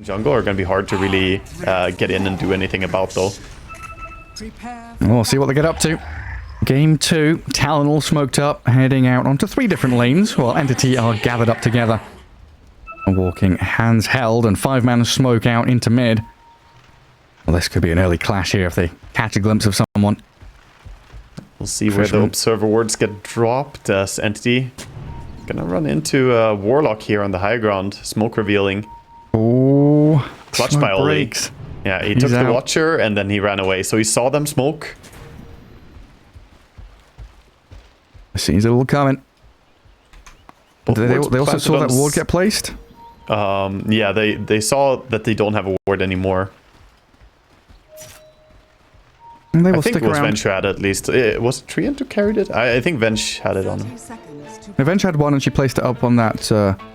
Jungle are going to be hard to really get in and do anything about, though. We'll see what they get up to. Game 2, Talon all smoked up, heading out onto 3 different lanes, while Entity are gathered up together. Walking hands held and 5-man smoke out into mid. Well, this could be an early clash here if they catch a glimpse of someone. We'll see where the observer wards get dropped as Entity. Gonna run into Warlock here on the high ground, smoke revealing. Oh, clutch by Oli. Yeah, he took the Watcher and then he ran away. So he saw them smoke. I see he's a little coming. They also saw that ward get placed? Yeah, they saw that they don't have a ward anymore. And they will I think stick it was around. Vench had at least. Was it Treant who carried it? I think Vench had it on him. Vench had one and she placed it up on that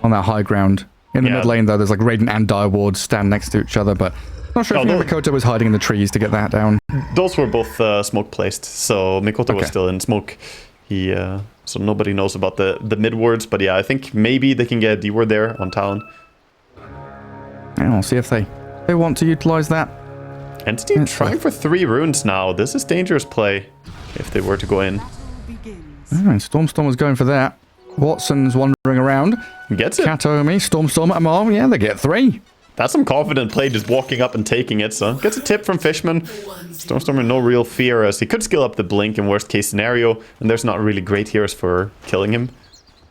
high ground. In the mid lane, though, there's like Radiant and Dire wards stand next to each other, but not sure if Mikoto was hiding in the trees to get that down. Those were both smoke placed, so Mikoto was still in smoke. He so nobody knows about the mid wards, but yeah, I think maybe they can get a D ward there on Talon. Yeah, we'll see if they want to utilize that. Entity trying for 3 runes now. This is dangerous play if they were to go in. Alright, Stormstorm was going for that. Watson's wandering around. Gets it. Katomi, Stormstorm, Amar. Yeah, they get 3. That's some confident play, just walking up and taking it. So gets a tip from Fishman. Stormstorm in no real fear, as he could skill up the blink in worst case scenario, and there's not really great heroes for killing him.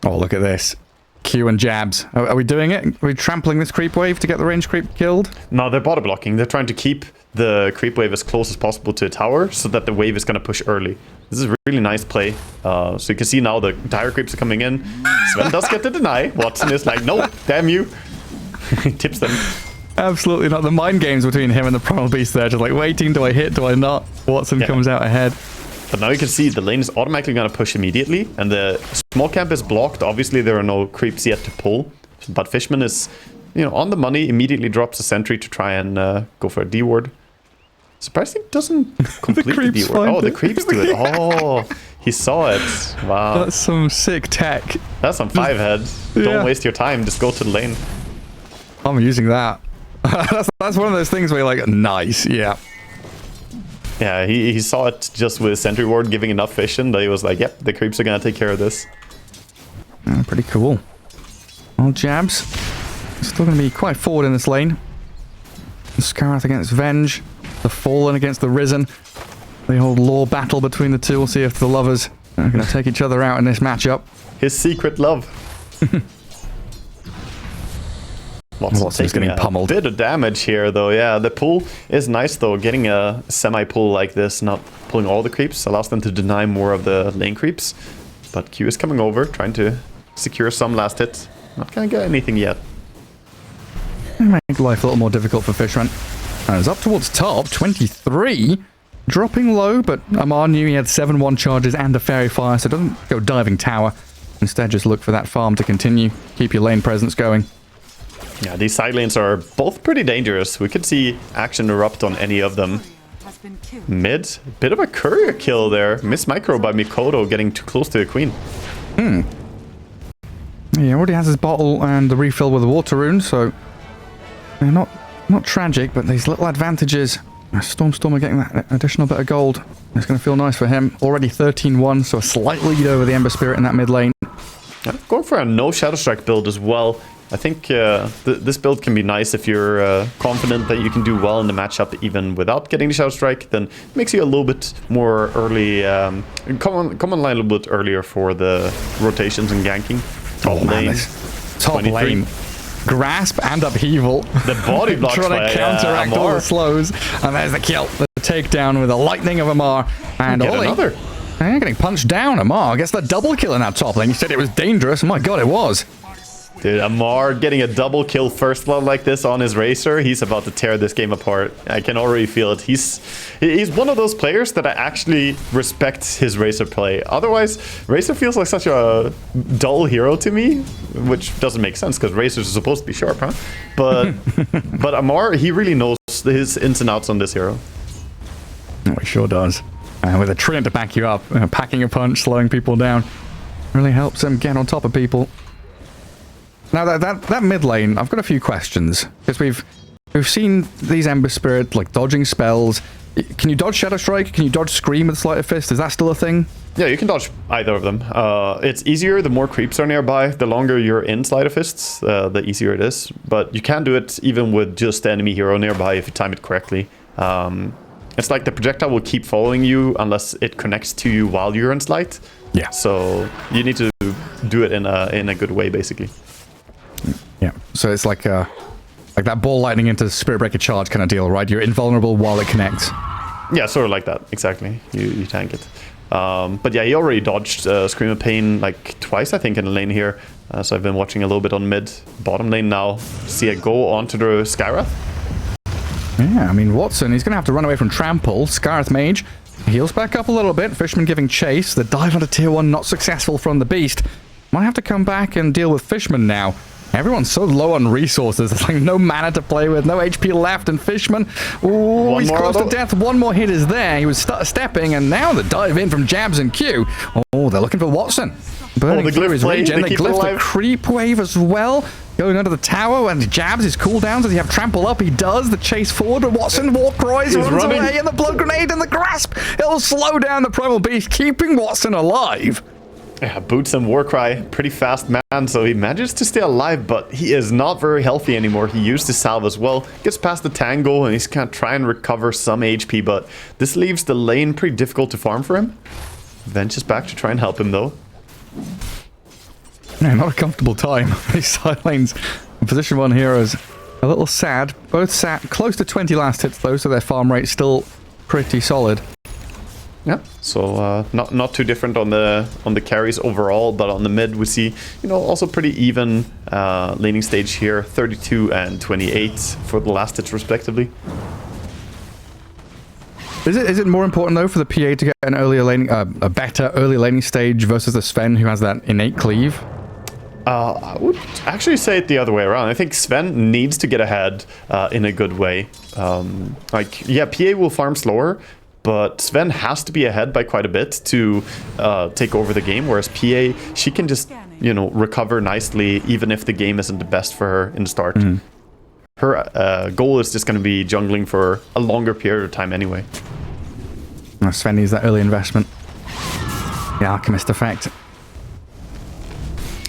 Oh, look at this. Q and jabs. Are we doing it? Are we trampling this creep wave to get the range creep killed? No, they're body blocking. They're trying to keep the creep wave as close as possible to a tower so that the wave is going to push early. This is a really nice play. So you can see now the dire creeps are coming in. Sven does get the deny. Watson is like, nope, damn you. He tips them. Absolutely not. The mind games between him and the Primal Beast there, just like waiting, do I hit, do I not? Watson comes out ahead. But now you can see the lane is automatically going to push immediately, and the small camp is blocked. Obviously, there are no creeps yet to pull, but Fishman is, on the money, immediately drops a sentry to try and go for a D ward. Surprisingly, doesn't complete the D ward. Oh, the creeps do it. Oh, he saw it. Wow. That's some sick tech. That's some 5-head. Don't waste your time. Just go to the lane. I'm using that. that's one of those things where you're like, nice, yeah. Yeah, he saw it just with sentry ward giving enough vision that he was like, yep, the creeps are gonna take care of this. Pretty cool. Well, jabs. Still gonna be quite forward in this lane. Skarath against Venge. The Fallen against the Risen. The old law battle between the two. We'll see if the lovers are gonna take each other out in this matchup. His secret love. Watson's getting pummeled. Bit of damage here, though. Yeah, the pull is nice, though. Getting a semi-pull like this, not pulling all the creeps, allows them to deny more of the lane creeps. But Q is coming over, trying to secure some last hit. Not gonna get anything yet. Make life a little more difficult for Fishman. And it's up towards top, 23. Dropping low, but Amar knew he had 7-1 charges and a Fairy Fire, so doesn't go diving tower. Instead, just look for that farm to continue. Keep your lane presence going. Yeah, these side lanes are both pretty dangerous. We could see action erupt on any of them. Mid, bit of a courier kill there. Miss micro by Mikoto, getting too close to the queen. He already has his bottle and the refill with the water rune, so they're not tragic, but these little advantages. Stormstorm are getting that additional bit of gold. It's going to feel nice for him. Already 13-1, so a slight lead over the Ember Spirit in that mid lane. Going for a no Shadow Strike build as well. I think this build can be nice if you're confident that you can do well in the matchup even without getting the Shadow Strike. Then it makes you a little bit more early, come online a little bit earlier for the rotations and ganking. Top lane. Top lane. Grasp and upheaval. The body blocks trying to counteract all the slows. And there's the kill. The takedown with a lightning of Amar. And Oli. Another. They're getting punched down. Amar gets the double kill in that top lane. You said it was dangerous. Oh my god, it was. Dude, Amar getting a double kill first blood like this on his Racer, he's about to tear this game apart. I can already feel it. He's one of those players that I actually respect his Racer play. Otherwise, Racer feels like such a dull hero to me, which doesn't make sense because Racers are supposed to be sharp, huh? But but Amar, he really knows his ins and outs on this hero. Oh, he sure does. With a Treant to back you up, packing a punch, slowing people down, really helps him get on top of people. Now that mid lane, I've got a few questions because we've We've seen these Ember Spirit, like, dodging spells. Can you dodge Shadow Strike? Can you dodge Scream with Sleight of Fist? Is that still a thing? Yeah, you can dodge either of them. It's easier the more creeps are nearby. The longer you're in Sleight of Fists, the easier it is. But you can do it even with just the enemy hero nearby if you time it correctly. It's like the projectile will keep following you unless it connects to you while you're in Sleight. Yeah. So you need to do it in a good way, basically. Yeah. So it's like that ball lightning into Spirit Breaker charge kind of deal, right? You're invulnerable while it connects. Yeah, sort of like that. Exactly. You tank it. But yeah, he already dodged Scream of Pain like twice, I think, in the lane here. So I've been watching a little bit on mid. Bottom lane now. See it go onto the Skywrath. Yeah, I mean, Watson, he's going to have to run away from Trample. Skywrath Mage heals back up a little bit. Fishman giving chase. The dive onto tier 1 not successful from the Beast. Might have to come back and deal with Fishman now. Everyone's so low on resources. There's like no mana to play with, no HP left, and Fishman, ooh, he's close to death. One more hit is there. He was stepping, and now the dive in from Jabs and Q. Oh, they're looking for Watson. Burning through his regen. They glyph the creep wave as well. Going under the tower, and Jabs his cooldown. Does he have Trample up? He does. The chase forward, but Watson, Warcries runs away, and the Blood Grenade and the Grasp. It'll slow down the Primal Beast, keeping Watson alive. Yeah, Boots and Warcry, pretty fast man, so he manages to stay alive, but he is not very healthy anymore. He used his salve as well, gets past the Tangle, and he's gonna try and recover some HP, but this leaves the lane pretty difficult to farm for him. Venge is back to try and help him, though. Yeah, not a comfortable time. These side lanes, position 1 heroes, a little sad. Both sat close to 20 last hits, though, so their farm rate's still pretty solid. Yeah, so not too different on the carries overall, but on the mid we see, you know, also pretty even laning stage here, 32 and 28 for the last hits respectively. Is it more important though for the PA to get an earlier laning, a better early laning stage versus the Sven who has that innate cleave? I would actually say it the other way around. I think Sven needs to get ahead in a good way. Like, yeah, PA will farm slower, but Sven has to be ahead by quite a bit to take over the game, whereas PA, she can just, you know, recover nicely even if the game isn't the best for her in the start. Her goal is just going to be jungling for a longer period of time anyway. Sven needs that early investment. The Alchemist effect.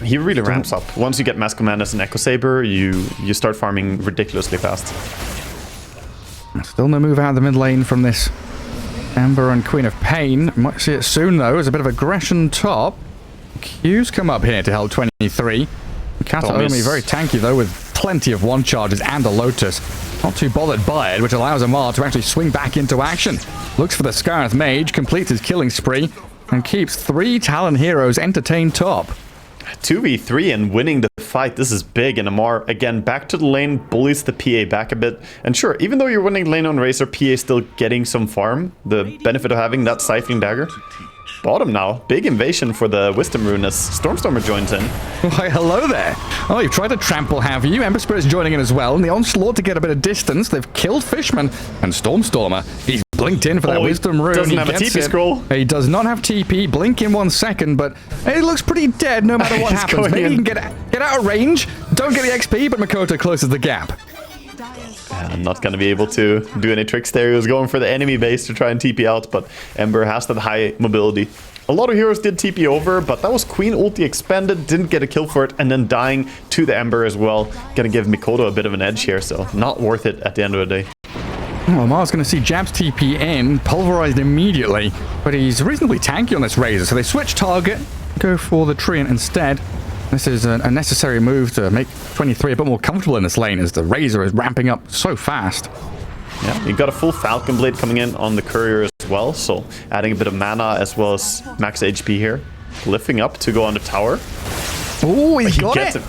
He really ramps up. Once you get Mass Command as an Echo Saber, you start farming ridiculously fast. Still no move out of the mid lane from this Ember and Queen of Pain. Might see it soon though. There's a bit of aggression top. Q's come up here to help 23. Kataomi very tanky though, with plenty of one charges and a Lotus. Not too bothered by it, which allows Amar to actually swing back into action. Looks for the Skywrath Mage, completes his killing spree, and keeps 3 Talon heroes entertained top. 2v3 and winning the fight. This is big, and Amar again back to the lane, bullies the PA back a bit. And sure, even though you're winning lane on Razor, PA is still getting some farm. The benefit of having that Siphoning Dagger. Bottom now, big invasion for the Wisdom Rune as Stormstormer joins in. Why, hello there. Oh, you've tried to trample, have you? Ember Spirit's joining in as well, and the onslaught to get a bit of distance. They've killed Fishman, and Stormstormer, he's blinked in for that Wisdom Rune. Doesn't have a TP scroll. He does not have TP. Blink in 1 second, but it looks pretty dead no matter what happens. Maybe he can get out of range. Don't get the XP, but Makoto closes the gap. I'm not going to be able to do any tricks there. He was going for the enemy base to try and TP out, but Ember has that high mobility. A lot of heroes did TP over, but that was Queen ulti expended, didn't get a kill for it, and then dying to the Ember as well. Gonna give Mikoto a bit of an edge here, so not worth it at the end of the day. Well, Mar's going to see Jabs TP in, pulverized immediately, but he's reasonably tanky on this Razor, so they switch target, go for the Treant instead. This is a necessary move to make 23 a bit more comfortable in this lane as the Razor is ramping up so fast. Yeah, you've got a full Falcon Blade coming in on the Courier as well, so adding a bit of mana as well as max HP here. Lifting up to go on the tower. Oh, he got it!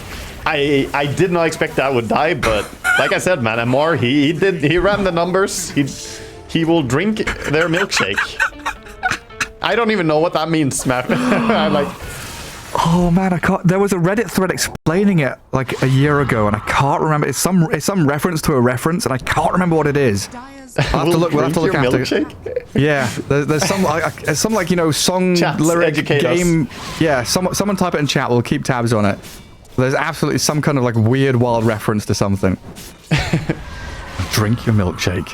I did not expect that would die, but like I said, man, Amar, he ran the numbers. He will drink their milkshake. I don't even know what that means, man. I'm like... Oh man, I can't. There was a Reddit thread explaining it like a year ago, and I can't remember. It's some reference to a reference, and I can't remember what it is. We'll have to look. We'll have to look after. Milkshake? Yeah, there's some like, you know, song Chats, lyric game. Yeah, someone type it in chat. We'll keep tabs on it. There's absolutely some kind of like weird wild reference to something. drink your milkshake.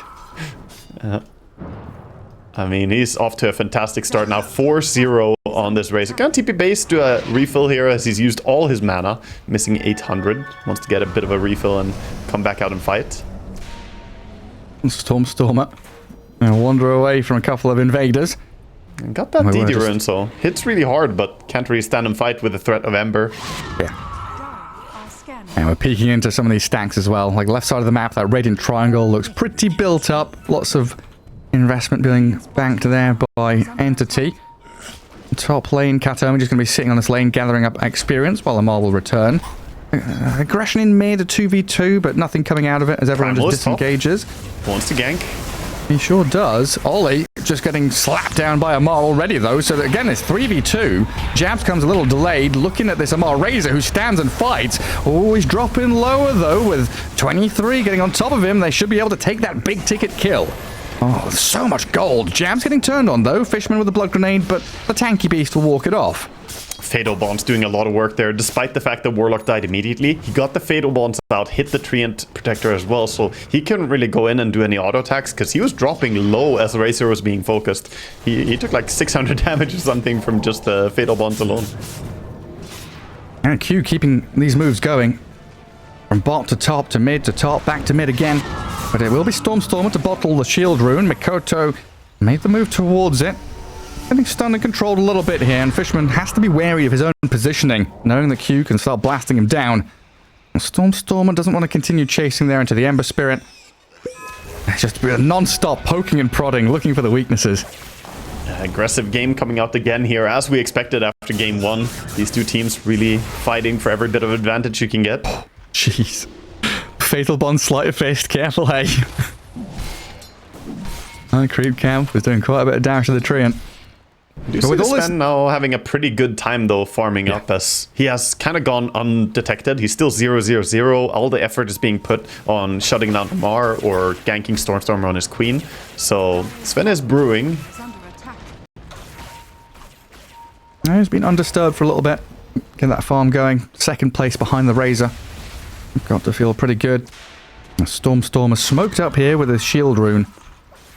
I mean, he's off to a fantastic start now. 4-0 on this race. Gonna TP base, do a refill here as he's used all his mana. Missing 800. Wants to get a bit of a refill and come back out and fight. Stormer. And wander away from a couple of invaders. And got that DD rune, so hits really hard, but can't really stand and fight with the threat of Ember. Yeah. And we're peeking into some of these stacks as well. Like left side of the map, that radiant triangle looks pretty built up. Lots of investment being banked there by Entity. Top lane, Katomi just going to be sitting on this lane, gathering up experience while Amar will return. Aggression in mid, a 2v2, but nothing coming out of it as everyone just disengages. Wants to gank. He sure does. Ollie just getting slapped down by Amar already, though. So that, again, it's 3v2. Jabs comes a little delayed, looking at this Amar Razor, who stands and fights. Oh, he's dropping lower, though, with 23 getting on top of him. They should be able to take that big-ticket kill. Oh, so much gold. Jabs getting turned on, though. Fishman with a blood grenade, but the tanky beast will walk it off. Fatal Bonds doing a lot of work there, despite the fact that Warlock died immediately. He got the Fatal Bonds out, hit the Treant Protector as well, so he couldn't really go in and do any auto attacks because he was dropping low as Razor was being focused. He took like 600 damage or something from just the Fatal Bonds alone. And Q keeping these moves going. From bot to top to mid to top, back to mid again. But it will be Stormer to bottle the shield rune. Mikoto made the move towards it. Getting stunned and controlled a little bit here, and Fishman has to be wary of his own positioning, knowing that Q can start blasting him down. Stormer doesn't want to continue chasing there into the Ember Spirit. It's just a non-stop poking and prodding, looking for the weaknesses. Aggressive game coming out again here, as we expected after game 1. These two teams really fighting for every bit of advantage you can get. Jeez. Fatal Bond, Sleight of Fist, careful, hey. Creep Camp was doing quite a bit of damage to the Treant. Do see Sven now having a pretty good time though, farming up, as he has kind of gone undetected. He's still 0-0-0. All the effort is being put on shutting down Amar or ganking Stormstormer on his queen. So Sven is brewing. He's been undisturbed for a little bit. Get that farm going. Second place behind the Razor. Got to feel pretty good. Stormer smoked up here with his shield rune.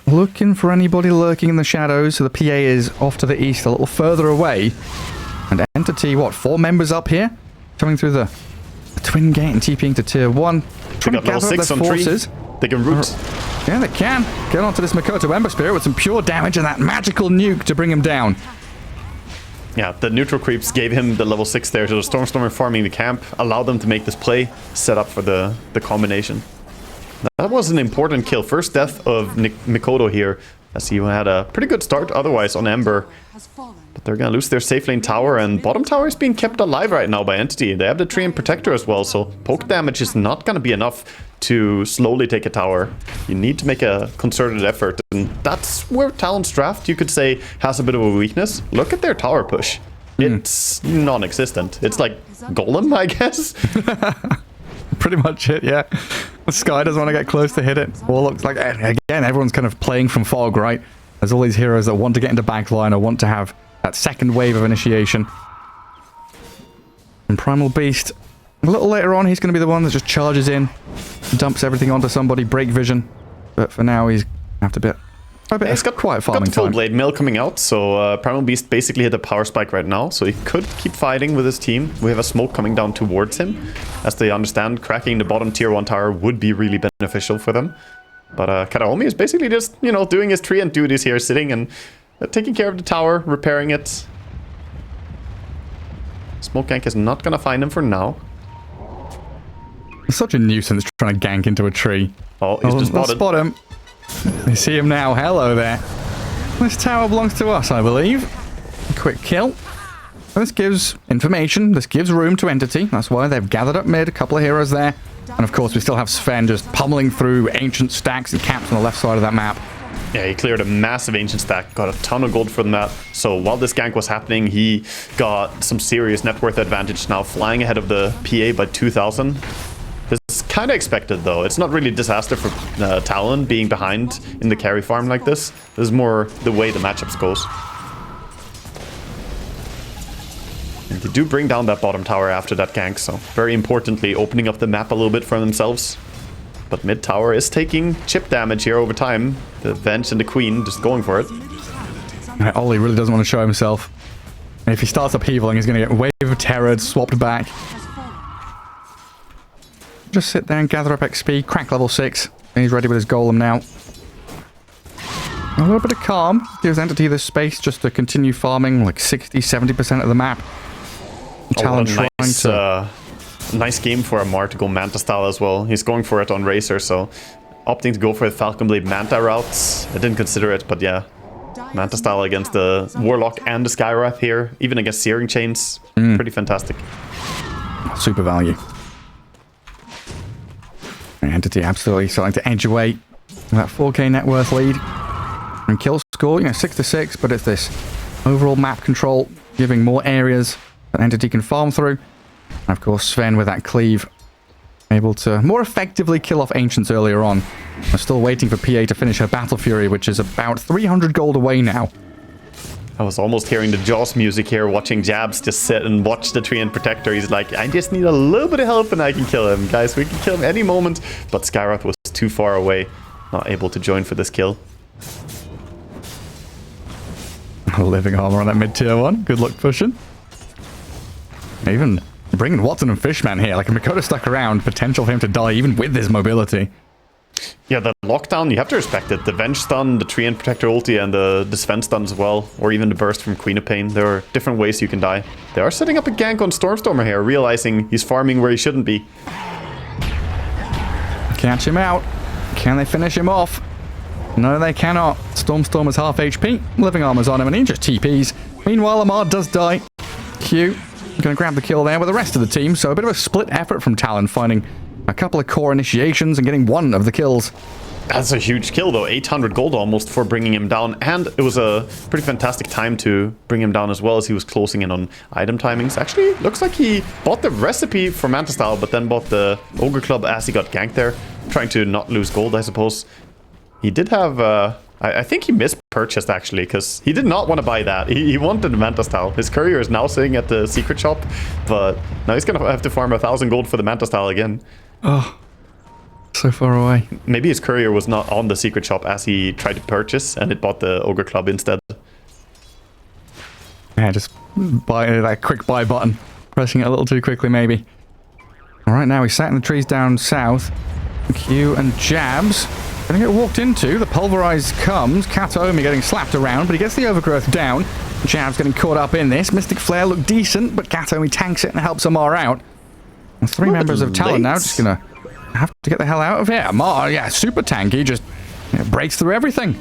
Looking for anybody lurking in the shadows, so the PA is off to the east, a little further away. And Entity, what, 4 members up here? Coming through the twin gate and TPing to tier 1. They got level 6 on forces. They can root. Yeah, they can. Get onto this Mikoto Ember Spirit with some pure damage and that magical nuke to bring him down. Yeah, the neutral creeps gave him the level 6 there, so the Stormstormer farming the camp allowed them to make this play, set up for the combination. That was an important kill. First death of Mikoto here, as he had a pretty good start otherwise on Ember. But they're going to lose their safe lane tower, and bottom tower is being kept alive right now by Entity. They have the Treant Protector as well, so poke damage is not going to be enough to slowly take a tower. You need to make a concerted effort, and that's where Talon's draft, you could say, has a bit of a weakness. Look at their tower push. It's non-existent. It's like Golem, I guess. Pretty much it, yeah. The Sky doesn't want to get close to hit it. Warlock's like, again, everyone's kind of playing from fog, right? There's all these heroes that want to get into backline or want to have that second wave of initiation. And Primal Beast, a little later on, he's going to be the one that just charges in, dumps everything onto somebody, break vision. But for now, he's going to have to be he's got quiet farming full time. blade mail coming out, so Primal Beast basically hit a power spike right now, so he could keep fighting with his team. We have a smoke coming down towards him, as they understand cracking the bottom tier 1 tower would be really beneficial for them. But Karaomi is basically just, you know, doing his Treant duties here, sitting and taking care of the tower, repairing it. Smoke gank is not gonna find him for now. It's such a nuisance trying to gank into a tree. Oh, he's just spotted. Spot him. You see him now. Hello there. This tower belongs to us, I believe. A quick kill. This gives information. This gives room to Entity. That's why they've gathered up mid. A couple of heroes there. And of course, we still have Sven just pummeling through ancient stacks and camps on the left side of that map. Yeah, he cleared a massive ancient stack, got a ton of gold from that. So while this gank was happening, he got some serious net worth advantage now, flying ahead of the PA by 2,000. This is kind of expected, though. It's not really a disaster for Talon being behind in the carry farm like this. This is more the way the matchups goes. And they do bring down that bottom tower after that gank, so very importantly, opening up the map a little bit for themselves. But mid tower is taking chip damage here over time. The Venge and the Queen just going for it. Ollie really doesn't want to show himself. And if he starts upheavaling, he's going to get Wave of Terror swapped back. Just sit there and gather up XP, crack level 6. And he's ready with his golem now. A little bit of calm gives Entity this space just to continue farming like 60-70% of the map. Talon trying to... nice game for Amar to go Manta style as well. He's going for it on Razor, so opting to go for the Falcon Blade Manta routes. I didn't consider it, but yeah. Manta style against the Warlock and the Skywrath here, even against Searing Chains. Pretty fantastic. Super value. Entity absolutely starting to edge away that 4k net worth lead. And kill score, 6-6, but it's this overall map control, giving more areas that Entity can farm through. And of course, Sven with that cleave, able to more effectively kill off Ancients earlier on. I'm still waiting for PA to finish her Battle Fury, which is about 300 gold away now. I was almost hearing the Jaws music here, watching Jabs just sit and watch the Treant Protector. He's like, I just need a little bit of help and I can kill him. Guys, we can kill him any moment. But Skywrath was too far away, not able to join for this kill. Living armor on that mid-tier one. Good luck pushing. Even bringing Watson and Fishman here. Like, Mikoto stuck around. Potential for him to die even with his mobility. Yeah, the lockdown, you have to respect it. The Venge stun, the Treant Protector ulti, and the Sven stun as well. Or even the burst from Queen of Pain. There are different ways you can die. They are setting up a gank on Stormstormer here, realizing he's farming where he shouldn't be. Catch him out. Can they finish him off? No, they cannot. Stormstormer's half HP. Living armor's on him, and he just TPs. Meanwhile, Amar does die. Q gonna grab the kill there with the rest of the team, so a bit of a split effort from Talon, finding a couple of core initiations and getting one of the kills. That's a huge kill, though. 800 gold almost for bringing him down, and it was a pretty fantastic time to bring him down as well, as he was closing in on item timings. Actually, looks like he bought the recipe for Manta Style, but then bought the Ogre Club as he got ganked there, trying to not lose gold, I suppose. He did have, I think he mispurchased actually, because he did not want to buy that. He wanted the Manta Style. His courier is now sitting at the secret shop, but now he's going to have to farm 1,000 gold for the Manta Style again. Oh, so far away. Maybe his courier was not on the secret shop as he tried to purchase, and it bought the Ogre Club instead. Yeah, just buy that quick buy button. Pressing it a little too quickly, maybe. All right, now he's sat in the trees down south. Q and Jabs. Gonna get walked into. The Pulverize comes. Kataomi getting slapped around, but he gets the Overgrowth down. Jabs getting caught up in this. Mystic Flare looked decent, but Kataomi tanks it and helps Amar out. And three members of Talon now just gonna have to get the hell out of here. Amar, yeah, super tanky, just breaks through everything.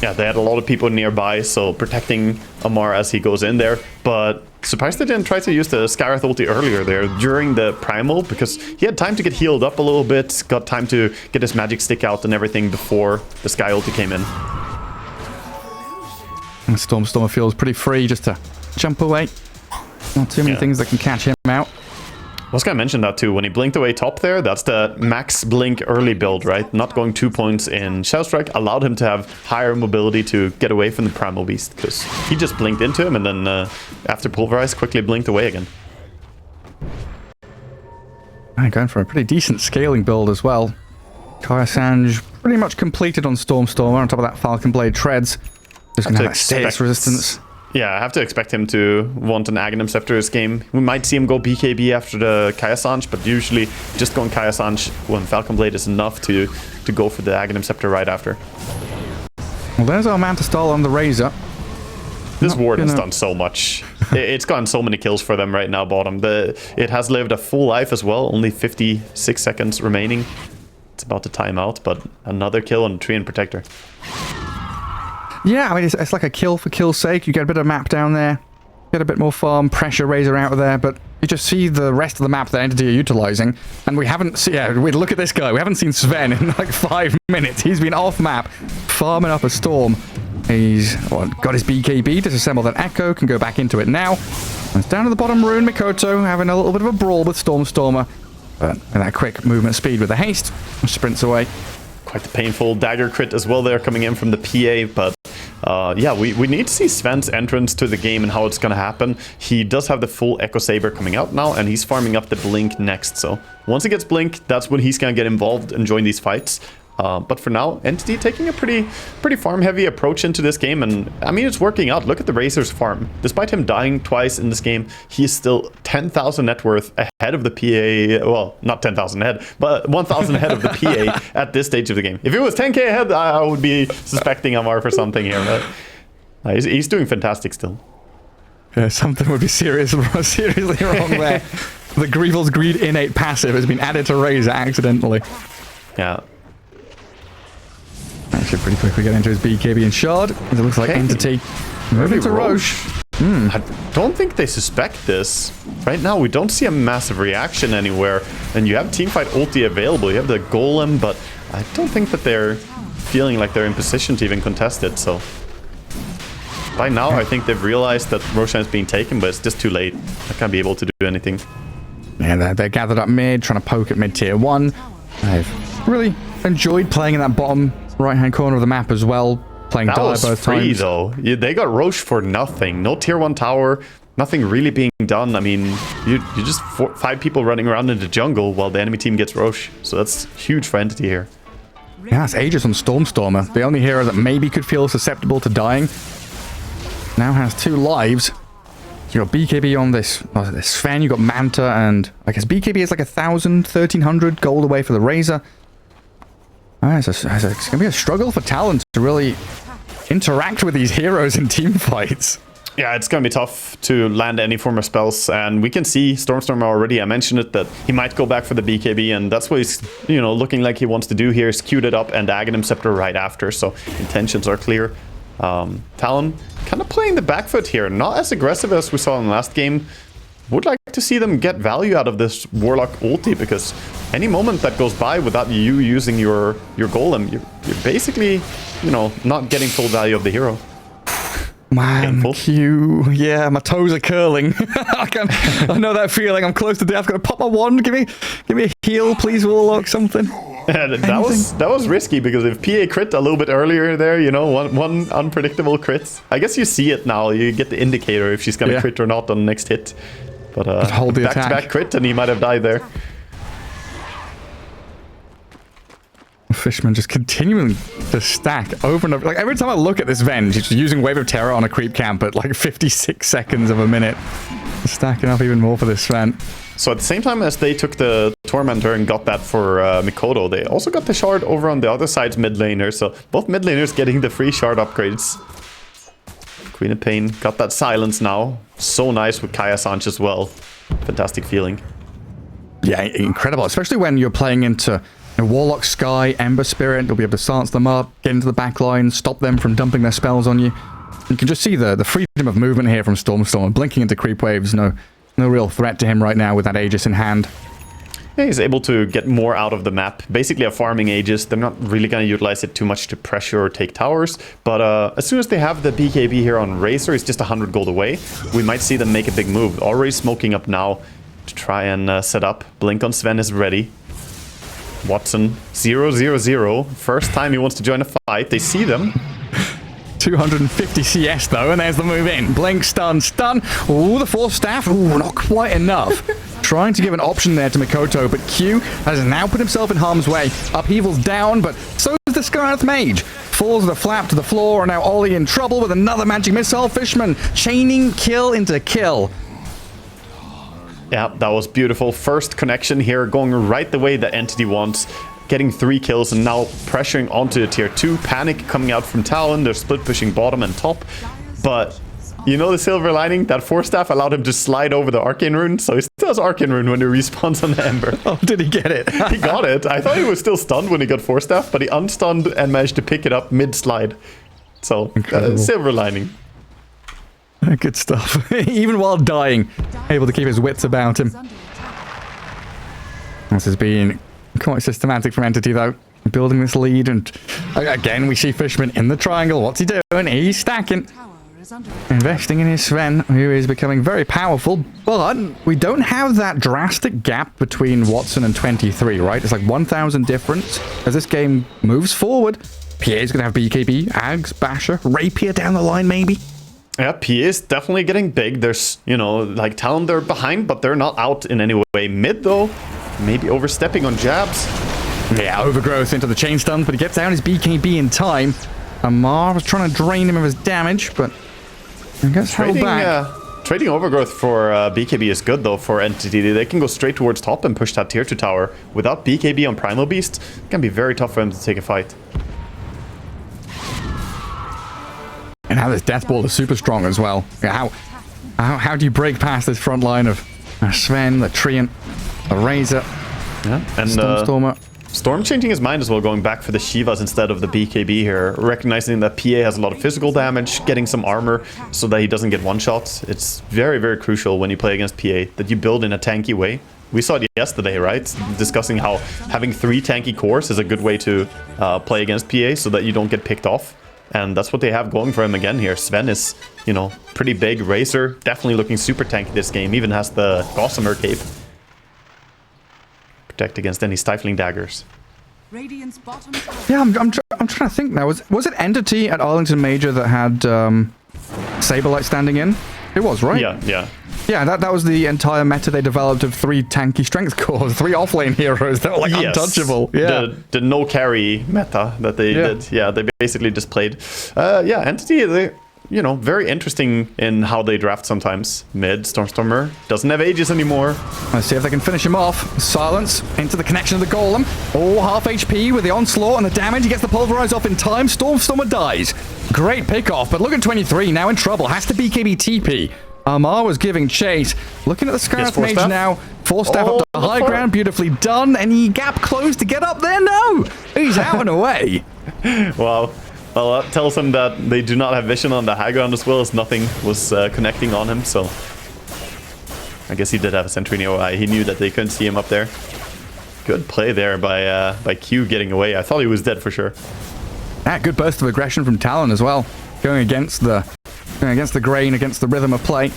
Yeah, they had a lot of people nearby, so protecting Amar as he goes in there. But surprised they didn't try to use the Skywrath ulti earlier there during the Primal, because he had time to get healed up a little bit, got time to get his magic stick out and everything before the Sky ulti came in. And Stormstormer feels pretty free just to jump away. Not too many things that can catch him out. I was going to mention that too. When he blinked away top there, that's the max blink early build, right? Not going 2 points in Shadow Strike allowed him to have higher mobility to get away from the Primal Beast, because he just blinked into him and then after Pulverize quickly blinked away again. Going for a pretty decent scaling build as well. Kaya Sanj pretty much completed on Stormstormer on top of that Falcon Blade Treads. Just going to have that status resistance. Yeah, I have to expect him to want an Aghanim Scepter this game. We might see him go BKB after the Kaya Sanj, but usually just going Kaya Sanj when Falcon Blade is enough to go for the Aghanim Scepter right after. Well, there's our Manta Stall on the Razor. This ward has done so much. It's gotten so many kills for them right now, bottom. It has lived a full life as well, only 56 seconds remaining. It's about to time out, but another kill on Treant Protector. Yeah, I mean, it's like a kill for kill's sake. You get a bit of map down there, get a bit more farm, pressure Razor out of there, but you just see the rest of the map that Entity are utilizing, and we haven't seen, look at this guy. We haven't seen Sven in like 5 minutes. He's been off map, farming up a storm. He's got his BKB, disassembled that Echo, can go back into it now. And it's down to the bottom rune, Mikoto having a little bit of a brawl with Stormstormer. But with that quick movement speed with the haste, sprints away. Quite the painful dagger crit as well there coming in from the PA, but yeah, we need to see Sven's entrance to the game and how it's going to happen. He does have the full Echo Saber coming out now, and he's farming up the Blink next. So once he gets Blink, that's when he's going to get involved and join these fights. But for now, Entity taking a pretty farm-heavy approach into this game, and I mean, it's working out. Look at the Razor's farm. Despite him dying twice in this game, he is still 10,000 net worth ahead of the PA. Well, not 10,000 ahead, but 1,000 ahead of the PA at this stage of the game. If it was 10k ahead, I would be suspecting Amar for something here, but he's doing fantastic still. Yeah, something would be seriously wrong there. The Greevil's Greed innate passive has been added to Razor accidentally. Yeah. Actually, pretty quickly get into his BKB and Shard. It looks like Entity moving to Roche. I don't think they suspect this. Right now, we don't see a massive reaction anywhere. And you have Teamfight ulti available. You have the Golem, but I don't think that they're feeling like they're in position to even contest it. So by now, I think they've realized that Roshan is being taken, but it's just too late. I can't be able to do anything. Yeah, they're gathered up mid, trying to poke at mid tier 1. I've really enjoyed playing in that bottom right-hand corner of the map as well, playing that Dire was both free, times. Though. Yeah, they got Roche for nothing. No tier 1 tower, nothing really being done. I mean, you just 5 people running around in the jungle while the enemy team gets Roche. So that's huge for Entity here. Yeah, it's Aegis on Stormstormer, the only hero that maybe could feel susceptible to dying. Now has 2 lives. You got BKB on this Sven, you got Manta, and I guess BKB is like 1,000, 1,300 gold away for the Razor. It's going to be a struggle for Talon to really interact with these heroes in team fights. Yeah, it's going to be tough to land any form of spells, and we can see Stormstormer already. I mentioned it, that he might go back for the BKB, and that's what he's, looking like he wants to do here, is queued it up and Aghanim Scepter right after, so intentions are clear. Talon kind of playing the back foot here, not as aggressive as we saw in the last game. Would like to see them get value out of this Warlock ulti, because any moment that goes by without you using your golem, you're basically, not getting full value of the hero. Man, Q. Yeah, my toes are curling. I know that feeling. I'm close to death. Gonna pop my wand. Give me a heal, please, Warlock, something. Yeah, that was risky, because if PA crit a little bit earlier there, one unpredictable crit. I guess you see it now. You get the indicator if she's gonna crit or not on the next hit. But hold the back-to-back crit, and he might have died there. Fishman just continuing to stack over and over. Like, every time I look at this Venge, he's using Wave of Terror on a creep camp at like 56 seconds of a minute. Stacking up even more for this Sven. So at the same time as they took the Tormentor and got that for Mikoto, they also got the Shard over on the other side's mid laner. So both mid laners getting the free Shard upgrades. Queen of Pain got that silence now. So nice with Kaya Sanch as well. Fantastic feeling. Yeah, incredible. Especially when you're playing into Warlock, Sky, Ember Spirit. You'll be able to silence them up, get into the back line, stop them from dumping their spells on you. You can just see the freedom of movement here from Stormstorm. Blinking into creep waves. No real threat to him right now with that Aegis in hand. Yeah, he's able to get more out of the map. Basically a farming Aegis. They're not really going to utilize it too much to pressure or take towers. But as soon as they have the BKB here on Razor, it's just 100 gold away. We might see them make a big move. Already smoking up now to try and set up. Blink on Sven is ready. Watson, 0-0-0. First time he wants to join a fight. They see them. 250 CS though, and there's the move in. Blink, stun. Ooh, the Force Staff. Ooh, not quite enough. Trying to give an option there to Mikoto, but Q has now put himself in harm's way. Upheaval's down, but so is the Skarnath Mage. Falls with a flap to the floor, and now Ollie in trouble with another magic missile. Fishman chaining kill into kill. Yeah, that was beautiful. First connection here, going right the way that Entity wants. Getting 3 kills and now pressuring onto the tier 2. Panic coming out from Talon. They're split pushing bottom and top. But the silver lining? That Force Staff allowed him to slide over the Arcane Rune. So he still has Arcane Rune when he respawns on the Ember. Oh, did he get it? He got it. I thought he was still stunned when he got Force Staff, but he unstunned and managed to pick it up mid-slide. So, silver lining. Good stuff. Even while dying, able to keep his wits about him. This has been quite systematic from Entity, though. Building this lead, and again, we see Fishman in the triangle. What's he doing? He's stacking. Investing in his Sven, who is becoming very powerful, but we don't have that drastic gap between Watson and 23, right? It's like 1,000 difference. As this game moves forward, PA's going to have BKB, Ags, Basher, Rapier down the line, maybe. Yeah, PA is definitely getting big. There's, you know, like Talon, they're behind, but they're not out in any way. Mid, though, maybe overstepping on jabs. Yeah, overgrowth into the chain stun, but he gets down his BKB in time. Amar was trying to drain him of his damage, but he gets held back. Trading overgrowth for BKB is good, though, for Entity. They can go straight towards top and push that tier 2 tower. Without BKB on Primal Beast, it can be very tough for him to take a fight. And now this Death Ball is super strong as well. Yeah, how do you break past this front line of Sven, the Treant, the Razor, and Stormer? Storm changing his mind as well, going back for the Shivas instead of the BKB here, recognizing that PA has a lot of physical damage, getting some armor so that he doesn't get one-shots. It's very, very crucial when you play against PA that you build in a tanky way. We saw it yesterday, right? Discussing how having 3 tanky cores is a good way to play against PA so that you don't get picked off. And that's what they have going for him again here. Sven is, you know, pretty big. Razor definitely looking super tanky this game, even has the Gossamer cape. Protect against any stifling daggers. Yeah, I'm trying to think now. Was it Entity at Arlington Major that had Saberlight standing in? It was, right? Yeah. Yeah, that was the entire meta they developed of 3 tanky strength cores, 3 offlane heroes that were like untouchable. Yeah, the no carry meta that they did. Yeah, they basically just played. Yeah, Entity, they, you know, very interesting in how they draft sometimes. Mid, Stormstormer doesn't have Aegis anymore. Let's see if they can finish him off. Silence into the connection of the Golem. Oh, half HP with the onslaught and the damage. He gets the pulverize off in time. Stormstormer dies. Great pick off, but look at 23, now in trouble. Has to BKB TP. Amar was giving chase. Looking at the Scarab Mage now. 4-staff up to high ground. Beautifully done. Any gap closed to get up there? No. He's out and away. Wow. Well, that tells him that they do not have vision on the high ground as well, as nothing was connecting on him, so I guess he did have a sentry nearby. He knew that they couldn't see him up there. Good play there by Q getting away. I thought he was dead for sure. Good burst of aggression from Talon as well. Going against the grain, against the rhythm of play.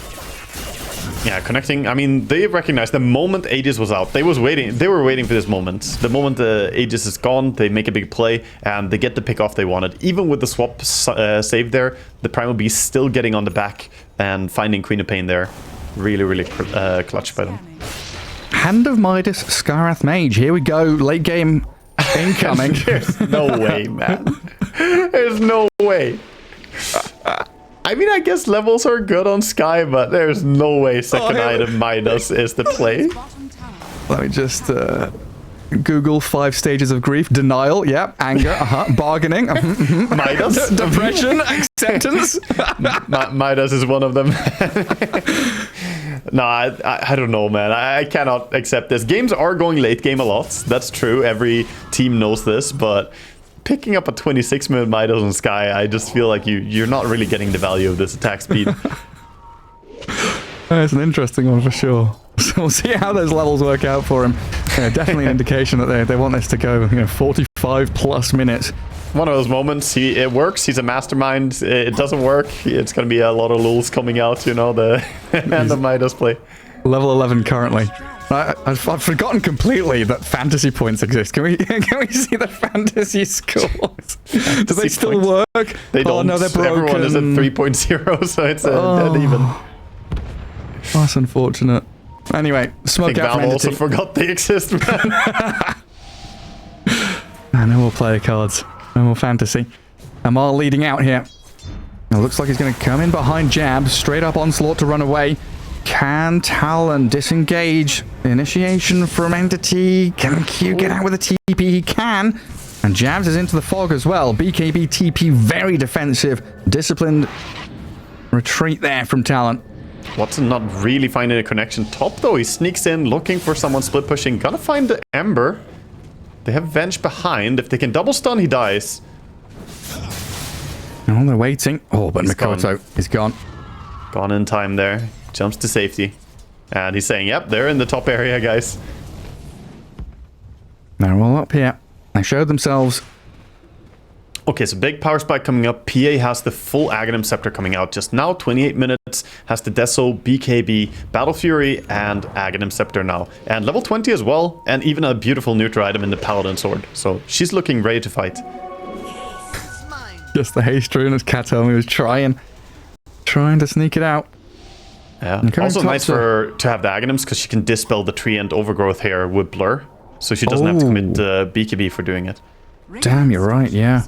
Yeah, connecting. I mean, they recognized the moment Aegis was out. They were waiting for this moment. The moment Aegis is gone, they make a big play and they get the pick off they wanted. Even with the swap save there, the Primal Beast still getting on the back and finding Queen of Pain there. Really, really clutch by them. Hand of Midas, Skarath Mage. Here we go. Late game incoming. There's no way, man. There's no way. I mean, I guess levels are good on Sky, but there's no way second item Midas is the play. Let me just Google 5 stages of grief. Denial, yep. Anger, bargaining, Midas. Depression, acceptance. Midas is one of them. No, I don't know, man. I cannot accept this. Games are going late game a lot. That's true. Every team knows this, but picking up a 26-minute Midas on Sky, I just feel like you're not really getting the value of this attack speed. It's an interesting one for sure. So we'll see how those levels work out for him. Yeah, definitely an indication that they want this to go 45 plus minutes. One of those moments, it works, he's a mastermind, it doesn't work, it's going to be a lot of lulz coming out, the Midas play. Level 11 currently. I've forgotten completely that fantasy points exist. Can we see the fantasy scores? Do they still work? They don't. Oh, no, they're broken. Everyone is at 3.0, so it's dead even. That's unfortunate. Anyway, smoke out. I also forgot they exist, man. No more player cards. No more fantasy. Amar leading out here. It looks like he's going to come in behind Jab. Straight up onslaught to run away. Can Talon disengage? Initiation from Entity. Can Q get out with a TP? He can. And Jabs is into the fog as well. BKB TP, very defensive. Disciplined retreat there from Talon. Watson not really finding a connection top, though. He sneaks in, looking for someone split pushing. Gonna find the Ember. They have Venge behind. If they can double stun, he dies. Oh, they're waiting. Oh, but Mikoto is gone. Gone in time there. Jumps to safety. And he's saying, yep, they're in the top area, guys. They're all up here. They showed themselves. Okay, so big power spike coming up. PA has the full Aghanim Scepter coming out just now. 28 minutes. Has the Deso, BKB, Battle Fury, and Aghanim Scepter now. And level 20 as well. And even a beautiful neutral item in the Paladin Sword. So she's looking ready to fight. Just the haste rune as Katomi was trying to sneak it out. Yeah. Also nice for her to have the Aghanims because she can dispel the tree and overgrowth here with Blur. So she doesn't have to commit BKB for doing it. Damn, you're right, yeah.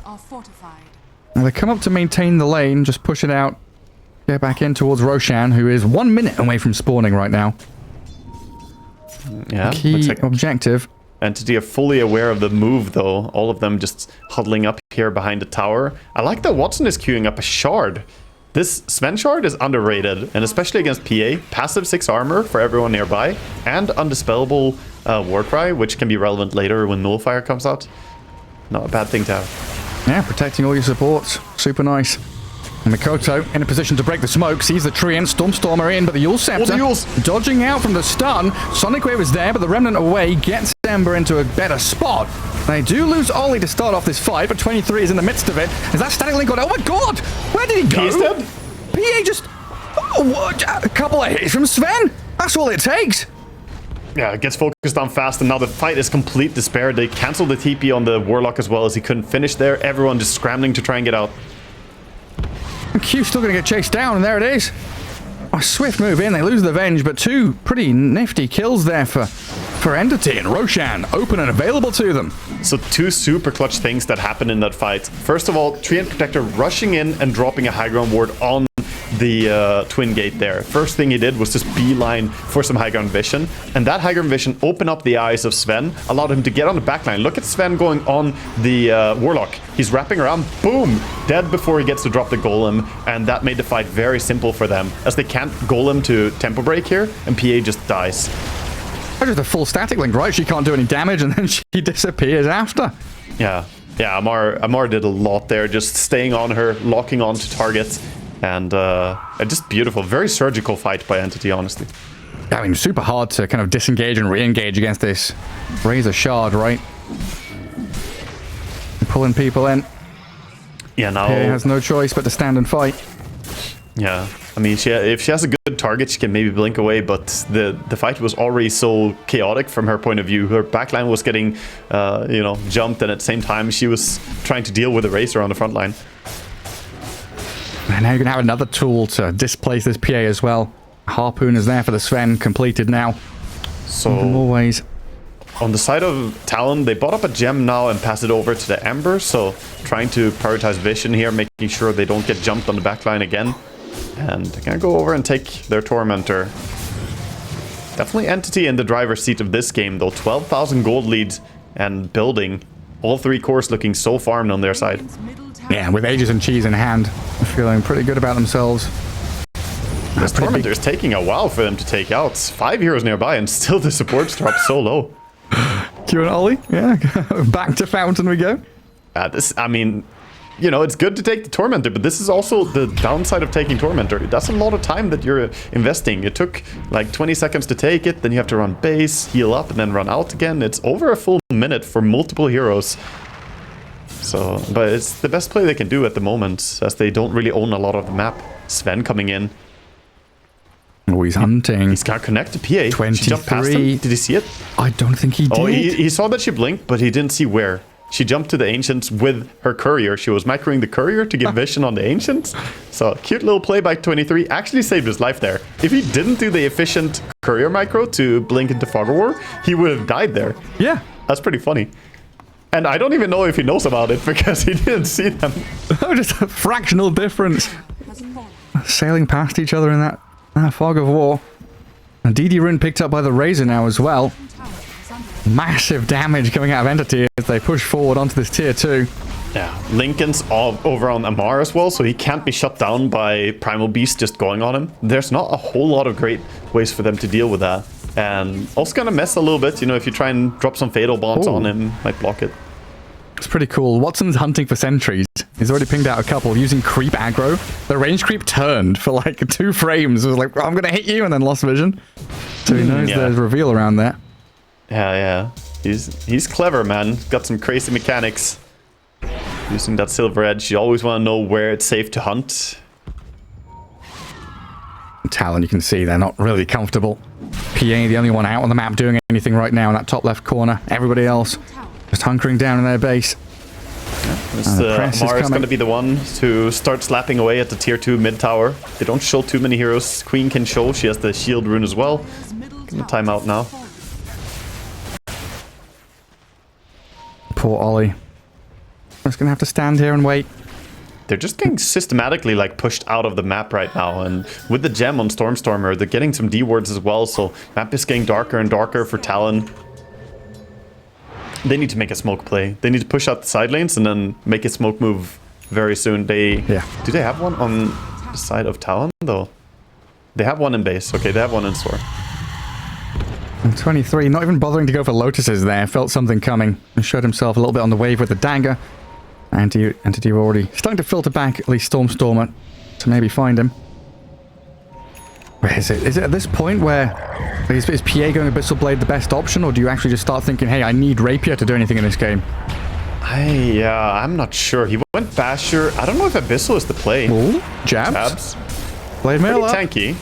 Well, they come up to maintain the lane, just push it out. Get back in towards Roshan, who is 1 minute away from spawning right now. Yeah. Key objective. Entity are fully aware of the move, though. All of them just huddling up here behind the tower. I like that Watson is queuing up a shard. This Sven shard is underrated, and especially against PA. Passive 6 armor for everyone nearby, and undispellable Warcry, which can be relevant later when Nullifier comes out. Not a bad thing to have. Yeah, protecting all your supports. Super nice. And Mikoto in a position to break the smoke, sees the tree and Stormstormer in, but the Yule Scepter dodging out from the stun. Sonic Wave is there, but the Remnant away gets Ember into a better spot. They do lose Ollie to start off this fight, but 23 is in the midst of it. Is that static link on? Oh my god! Where did he go? He's dead. PA just... Oh, what? A couple of hits from Sven. That's all it takes. Yeah, it gets focused on fast, and now the fight is complete despair. They canceled the TP on the Warlock as well, as he couldn't finish there. Everyone just scrambling to try and get out. Q's still going to get chased down, and there it is. A swift move in. They lose the Venge, but 2 pretty nifty kills there for Entity, and Roshan open and available to them. So 2 super clutch things that happened in that fight. First of all, Treant Protector rushing in and dropping a high ground ward on the twin gate there. First thing he did was just beeline for some high ground vision, and that high ground vision opened up the eyes of Sven, allowed him to get on the backline. Look at Sven going on the Warlock. He's wrapping around, boom, dead before he gets to drop the Golem, and that made the fight very simple for them, as they can't Golem to tempo break here, and PA just dies. Just a full static link, right? She can't do any damage, and then she disappears after. Yeah, Amar did a lot there, just staying on her, locking on to targets. And just beautiful, very surgical fight by Entity, honestly. I mean, super hard to kind of disengage and re-engage against this Razor Shard, right? Pulling people in. Yeah, now... PA has no choice but to stand and fight. Yeah, I mean, if she has a good target, she can maybe blink away, but the fight was already so chaotic from her point of view. Her backline was getting, jumped, and at the same time, she was trying to deal with the Razor on the front line. And now you're going to have another tool to displace this PA as well. Harpoon is there for the Sven, completed now. So, in more ways. On the side of Talon, they bought up a gem now and passed it over to the Ember. So, trying to prioritize vision here, making sure they don't get jumped on the backline again. And they're going to go over and take their Tormentor. Definitely Entity in the driver's seat of this game, though. 12,000 gold leads and building. All 3 cores looking so farmed on their side. Yeah, with Aegis and Cheese in hand, feeling pretty good about themselves. This Tormentor is taking a while for them to take out. 5 heroes nearby, and still the supports drop so low. Q and Ollie, yeah, back to Fountain we go. It's good to take the Tormentor, but this is also the downside of taking Tormentor. That's a lot of time that you're investing. It took like 20 seconds to take it, then you have to run base, heal up, and then run out again. It's over a full minute for multiple heroes. So, but it's the best play they can do at the moment, as they don't really own a lot of the map. Sven coming in. Oh, he's hunting. He's got connect to PA. 23. She jumped past him. Did he see it? I don't think he did. Oh, he saw that she blinked, but he didn't see where. She jumped to the Ancients with her courier. She was microing the courier to give vision on the Ancients. So, cute little play by 23. Actually saved his life there. If he didn't do the efficient courier micro to blink into Fog of War, he would have died there. Yeah. That's pretty funny. And I don't even know if he knows about it, because he didn't see them. Just a fractional difference. Sailing past each other in that Fog of War. And DD Rune picked up by the Razor now as well. Massive damage coming out of Entity as they push forward onto this tier 2. Yeah, Lincoln's over on Amar as well, so he can't be shut down by Primal Beast just going on him. There's not a whole lot of great ways for them to deal with that. And also gonna mess a little bit, if you try and drop some Fatal Bonds on him, might block it. It's pretty cool. Watson's hunting for sentries. He's already pinged out a couple using creep aggro. The range creep turned for like 2 frames. It was like, I'm gonna hit you, and then lost vision. So he knows there's a reveal around there. Yeah. He's clever, man. Got some crazy mechanics. Using that Silver Edge, you always want to know where it's safe to hunt. Talon, you can see they're not really comfortable. PA, the only one out on the map doing anything right now in that top left corner. Everybody else just hunkering down in their base. Yeah, Amar is going to be the one to start slapping away at the tier 2 mid tower. They don't show too many heroes. Queen can show. She has the shield rune as well. Give him a timeout now. Poor Ollie. Just going to have to stand here and wait. They're just getting systematically like pushed out of the map right now, and with the gem on Stormstormer, they're getting some D wards as well, so map is getting darker and darker for Talon. They need to make a smoke play. They need to push out the side lanes and then make a smoke move very soon. Do they have one on the side of Talon though? They have one in base. Okay, they have one in store. And 23, not even bothering to go for Lotuses there, felt something coming and showed himself a little bit on the wave with the dagger. Entity already starting to filter back at least Stormstormer to maybe find him. Where is it? Is it at this point where is PA going Abyssal Blade the best option, or do you actually just start thinking, hey, I need Rapier to do anything in this game? I'm not sure. He went Basher. I don't know if Abyssal is the play. Ooh, jabs. Blade mail up. Tanky.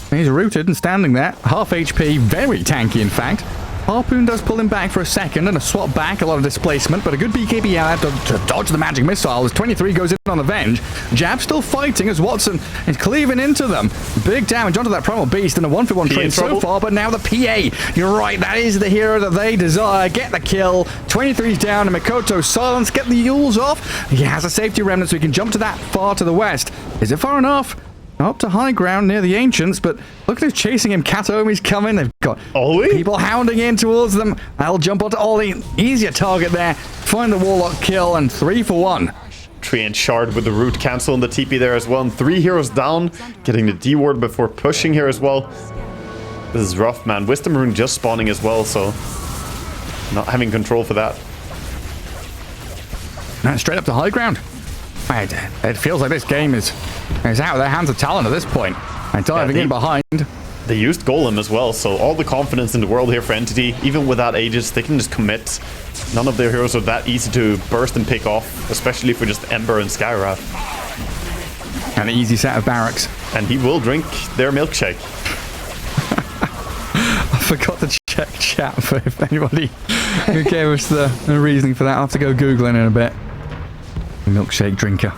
He's rooted and standing there. Half HP, very tanky in fact. Harpoon does pull him back for a second and a swap back, a lot of displacement, but a good BKB out to dodge the magic missile as 23 goes in on Avenge. Jab still fighting as Watson is cleaving into them. Big damage onto that Primal Beast and a 1-for-1 trade so far, but now the PA. You're right, that is the hero that they desire. Get the kill. 23's down and Mikoto silence. Get the Yules off. He has a safety remnant so he can jump to that far to the west. Is it far enough? Up to high ground near the Ancients, but look at who's chasing him. Kataomi's coming. They've got people hounding in towards them. I'll jump onto Ollie. Easier target there. Find the Warlock kill, and 3 for 1. Treant Shard with the root cancel and the TP there as well. And 3 heroes down. Getting the D ward before pushing here as well. This is rough, man. Wisdom Rune just spawning as well, so not having control for that. Now straight up to high ground. It feels like this game is out of their hands of Talon at this point. And diving in behind. They used Golem as well, so all the confidence in the world here for Entity. Even without Aegis, they can just commit. None of their heroes are that easy to burst and pick off, especially for just Ember and Skywrath. An easy set of barracks. And he will drink their milkshake. I forgot to check chat for if anybody who gave us the reasoning for that. I'll have to go Googling in a bit. Milkshake drinker.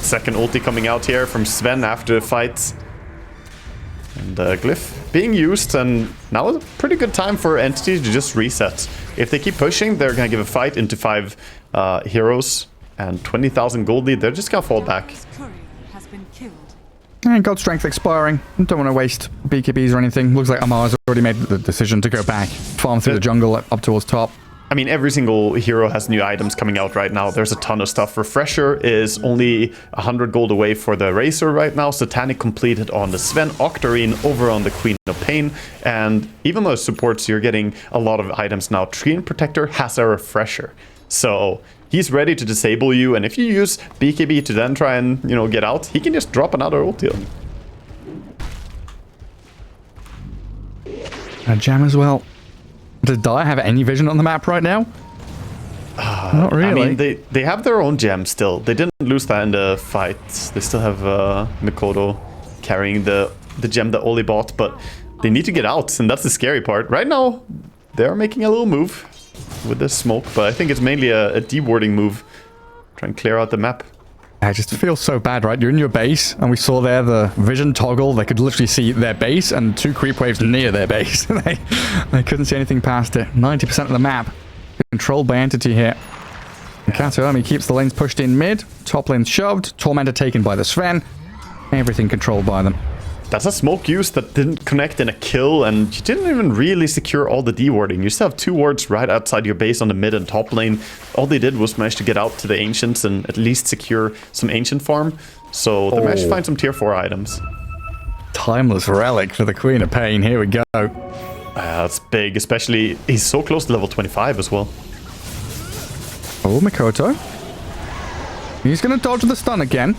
Second ulti coming out here from Sven after the fight. And Glyph being used, and now is a pretty good time for Entity to just reset. If they keep pushing, they're going to give a fight into 5 heroes and 20,000 gold lead. They're just going to fall back. And God Strength expiring. Don't want to waste BKBs or anything. Looks like Amar's already made the decision to go back. Farm through the jungle up towards top. I mean, every single hero has new items coming out right now. There's a ton of stuff. Refresher is only 100 gold away for the Razor right now. Satanic completed on the Sven. Octarine over on the Queen of Pain. And even though supports, you're getting a lot of items now. Treant Protector has a Refresher. So he's ready to disable you. And if you use BKB to then try and, get out, he can just drop another ulti on you. A jam as well. Does Dire have any vision on the map right now? Not really. I mean, they have their own gem still. They didn't lose that in the fight. They still have Mikoto carrying the gem that Oli bought, but they need to get out, and that's the scary part. Right now, they're making a little move with the smoke, but I think it's mainly a dewarding move. Try and clear out the map. I just feel so bad, right? You're in your base, and we saw there the vision toggle. They could literally see their base and 2 creep waves near their base. they couldn't see anything past it. 90% of the map controlled by Entity here. Kataomi keeps the lanes pushed in mid. Top lane shoved. Tormentor taken by the Sven. Everything controlled by them. That's a smoke use that didn't connect in a kill, and you didn't even really secure all the D-warding. You still have 2 wards right outside your base on the mid and top lane. All they did was manage to get out to the Ancients and at least secure some Ancient farm. So they managed to find some tier 4 items. Timeless Relic for the Queen of Pain. Here we go. That's big, especially he's so close to level 25 as well. Oh, Mikoto. He's going to dodge the stun again.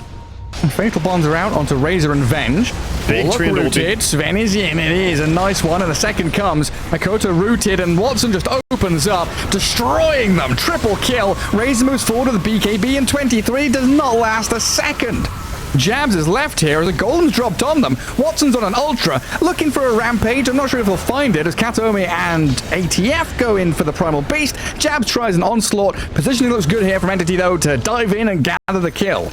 And Fatal Bonds are out onto Razor and Venge. Big rooted. Sven is in. It is a nice one. And the second comes. Mikoto rooted. And Watson just opens up, destroying them. Triple kill. Razor moves forward with the BKB. And 23 does not last a second. Jabs is left here as the Golden's dropped on them. Watson's on an Ultra, looking for a Rampage. I'm not sure if he'll find it as Katomi and ATF go in for the Primal Beast. Jabs tries an Onslaught. Positioning looks good here from Entity, though, to dive in and gather the kill.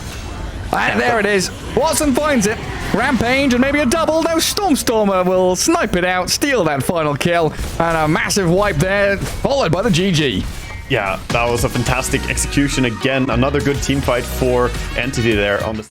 And there it is. Watson finds it. Rampage and maybe a double. No, Stormstormer will snipe it out, steal that final kill, and a massive wipe there, followed by the GG. Yeah, that was a fantastic execution again. Another good team fight for Entity there on the